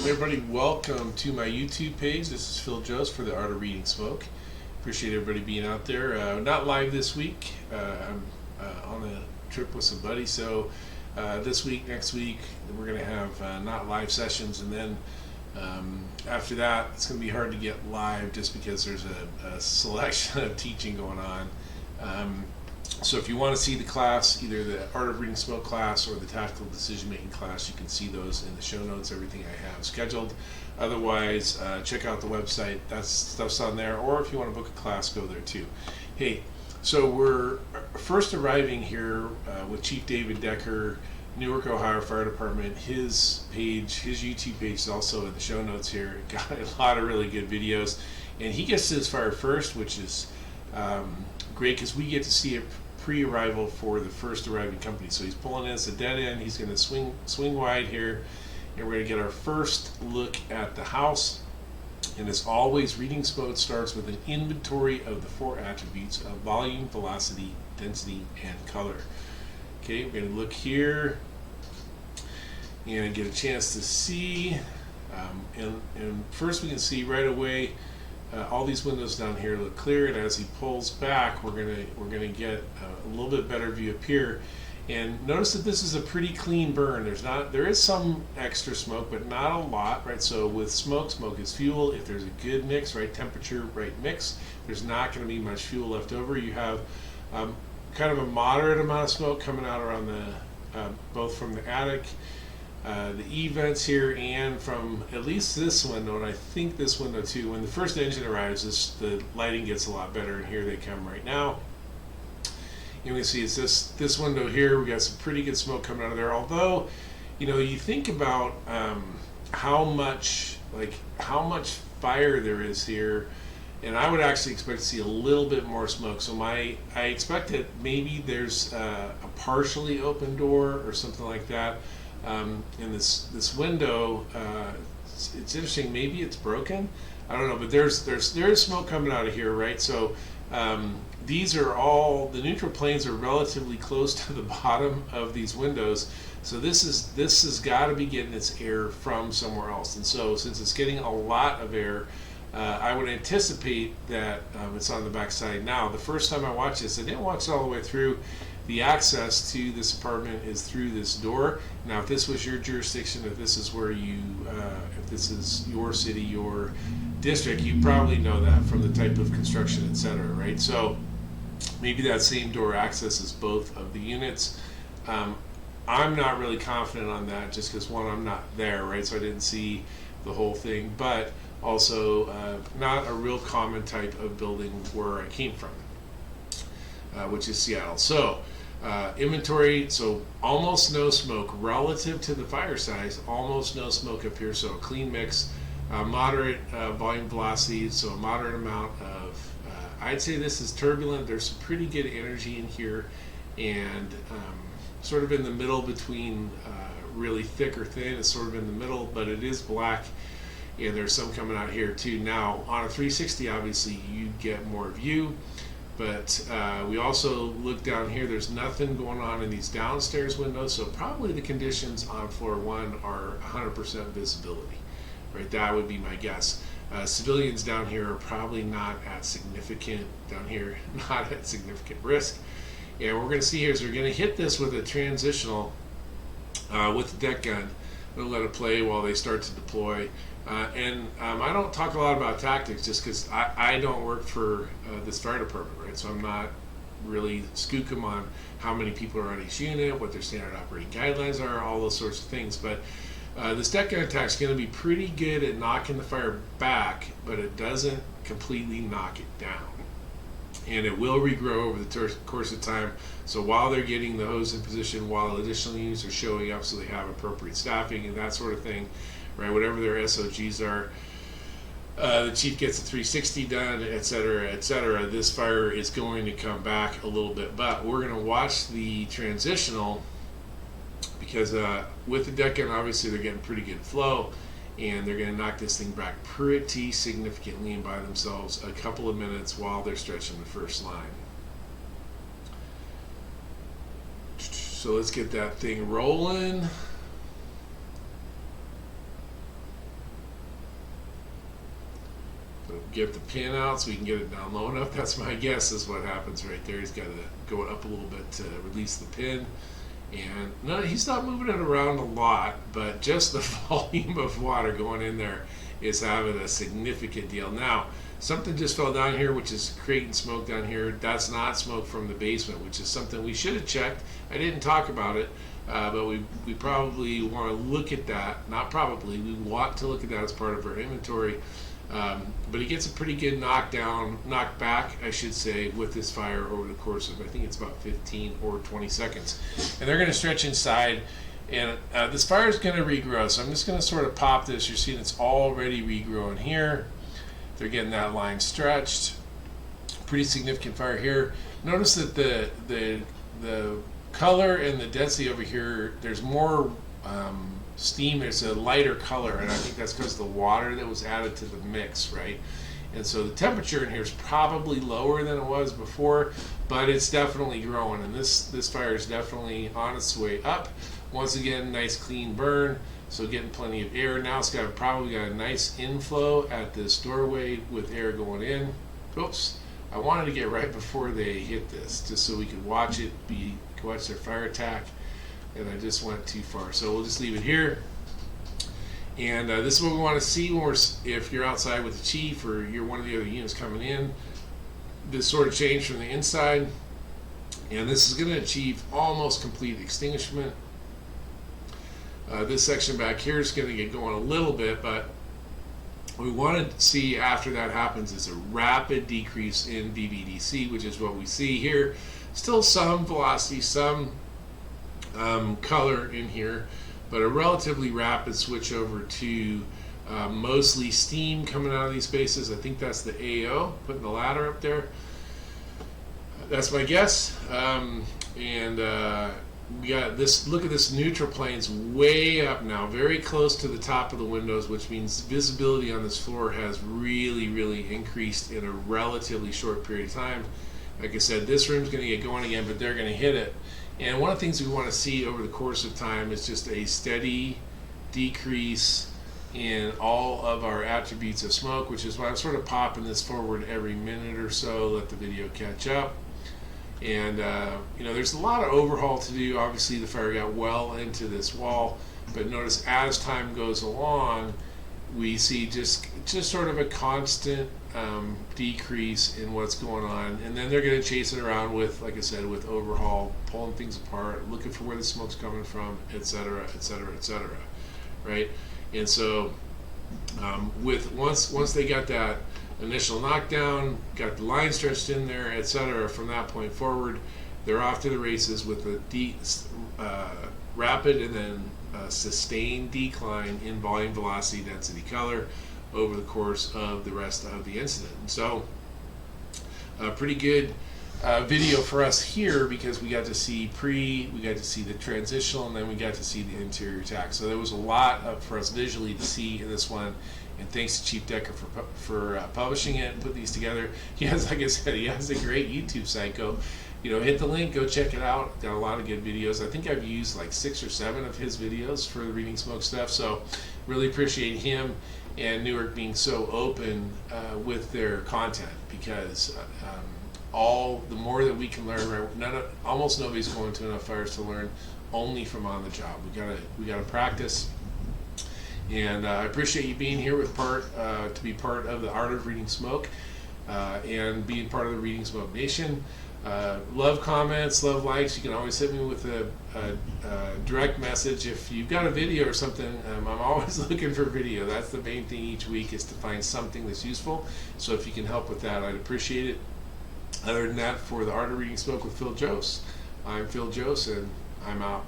Everybody, welcome to my YouTube page. This is Phil Jost for the Art of Reading Smoke. Appreciate everybody being out there. Not live this week. I'm on a trip with some buddies, so this week, next week, we're going to have not live sessions, and then after that, it's going to be hard to get live just because there's a selection of teaching going on. So if you want to see the class, either the Art of Reading Smoke class or the Tactical Decision Making class, you can see those in the show notes, everything I have scheduled. Otherwise, check out the website. That stuff's on there. Or if you want to book a class, go there too. Hey, so we're first arriving here with Chief David Decker, Newark, Ohio Fire Department. His page, his YouTube page is also in the show notes here. Got a lot of really good videos. And he gets to his fire first, which is great because we get to see it pre-arrival for the first arriving company. So he's pulling in, it's a dead end, he's going to swing wide here, and we're going to get our first look at the house. And as always, Reading Smoke starts with an inventory of the four attributes of volume, velocity, density, and color. Okay, we're going to look here and get a chance to see, and first we can see right away all these windows down here look clear, and as he pulls back, we're gonna get a little bit better view up here. And notice that this is a pretty clean burn. There is some extra smoke, but not a lot, right? So with smoke is fuel. If there's a good mix, right temperature, right mix, there's not going to be much fuel left over. You have kind of a moderate amount of smoke coming out around the both from the attic, the E vents here, and from at least this window, and I think this window too. When the first engine arrives, the lighting gets a lot better, and here they come right now. You can see it's this window here. We got some pretty good smoke coming out of there. Although, you think about how much fire there is here, and I would actually expect to see a little bit more smoke. So I expect that maybe there's a partially open door or something like that. In this window, it's interesting. Maybe it's broken. I don't know, but there is smoke coming out of here, right? So these are all, the neutral planes are relatively close to the bottom of these windows. So this has got to be getting its air from somewhere else. And so since it's getting a lot of air, I would anticipate that it's on the back side. Now, the first time I watched this, I didn't watch it all the way through. The access to this apartment is through this door. Now, if this was your jurisdiction, if this is where if this is your city, your district, you probably know that from the type of construction, etc., right? So maybe that same door accesses both of the units. I'm not really confident on that, just because one, I'm not there, right? So I didn't see the whole thing, but also not a real common type of building where I came from, which is Seattle. So inventory, so almost no smoke relative to the fire size, almost no smoke up here, so a clean mix, moderate volume velocity, so a moderate amount of, I'd say this is turbulent. There's some pretty good energy in here, and sort of in the middle between really thick or thin. It's sort of in the middle, but it is black, and there's some coming out here too. Now, on a 360, obviously, you get more view. But we also look down here, there's nothing going on in these downstairs windows, so probably the conditions on floor one are 100% visibility, right? That would be my guess. Civilians down here are probably not at significant risk. And what we're going to see here is we're going to hit this with a transitional with the deck gun. We'll let it play while they start to deploy. And I don't talk a lot about tactics just because I don't work for this fire department, right? So I'm not really skookum on how many people are on each unit, what their standard operating guidelines are, all those sorts of things. But this deck gun attack is going to be pretty good at knocking the fire back, but it doesn't completely knock it down. And it will regrow over the course of time. So while they're getting the hose in position, while additional units are showing up so they have appropriate staffing and that sort of thing, right, whatever their SOGs are, the chief gets a 360 done, etc., etc. This fire is going to come back a little bit, but we're going to watch the transitional because with the deck gun, obviously they're getting pretty good flow, and they're going to knock this thing back pretty significantly and by themselves a couple of minutes while they're stretching the first line. So let's get that thing rolling. get the pin out so we can get it down low enough. That's my guess is what happens right there. He's got to go up a little bit to release the pin. And no, he's not moving it around a lot, but just the volume of water going in there is having a significant deal. Now, something just fell down here, which is creating smoke down here. That's not smoke from the basement, which is something we should have checked. I didn't talk about it, but we probably want to look at that. Not probably, we want to look at that as part of our inventory. But he gets a pretty good knocked back, I should say, with this fire over the course of, I think it's about 15 or 20 seconds. And they're going to stretch inside, and this fire is going to regrow. So I'm just going to sort of pop this. You're seeing it's already regrowing here. They're getting that line stretched. Pretty significant fire here. Notice that the color and the density over here, there's more steam. There's a lighter color, and I think that's because of the water that was added to the mix, right? And so the temperature in here is probably lower than it was before, but it's definitely growing, and this fire is definitely on its way up. Once again, nice clean burn, so getting plenty of air. Now it's probably got a nice inflow at this doorway with air going in. Oops, I wanted to get right before they hit this, just so we could watch it, watch their fire attack. And I just went too far, so we'll just leave it here. And this is what we want to see when if you're outside with the chief or you're one of the other units coming in. This sort of change from the inside, and this is going to achieve almost complete extinguishment. This section back here is going to get going a little bit, but what we want to see after that happens is a rapid decrease in VVDC, which is what we see here. Still some velocity, some color in here, but a relatively rapid switch over to mostly steam coming out of these spaces. I think that's the AO, putting the ladder up there. That's my guess. We got this, look at this neutral plane's way up now, very close to the top of the windows, which means visibility on this floor has really increased in a relatively short period of time. Like I said, this room's going to get going again, but they're going to hit it. And one of the things we want to see over the course of time is just a steady decrease in all of our attributes of smoke, which is why I'm sort of popping this forward every minute or so, let the video catch up. And you know, there's a lot of overhaul to do. Obviously the fire got well into this wall, but notice as time goes along, we see just sort of a constant decrease in what's going on, and then they're going to chase it around with, like I said, with overhaul, pulling things apart, looking for where the smoke's coming from, etc., etc., etc. Right? And so, once they got that initial knockdown, got the line stretched in there, etc., from that point forward, they're off to the races with a rapid and then sustained decline in volume, velocity, density, color over the course of the rest of the incident. So pretty good video for us here, because we got to see we got to see the transitional, and then we got to see the interior attack. So there was a lot for us visually to see in this one, and thanks to Chief Decker for publishing it and putting these together. He has, like I said, he has a great YouTube site. Go, hit the link, go check it out. Got a lot of good videos. I think I've used like 6 or 7 of his videos for the reading smoke stuff, so really appreciate him and Newark being so open with their content, because the more that we can learn, right? Almost nobody's going to enough fires to learn only from on the job. We gotta practice, and I appreciate you being here to be part of the Art of Reading Smoke and being part of the Reading Smoke Nation. Love comments, love likes. You can always hit me with a direct message if you've got a video or something. I'm always looking for video. That's the main thing each week, is to find something that's useful. So if you can help with that, I'd appreciate it. Other than that, for the Art of Reading Smoke with Phil Jose, I'm Phil Jose, and I'm out.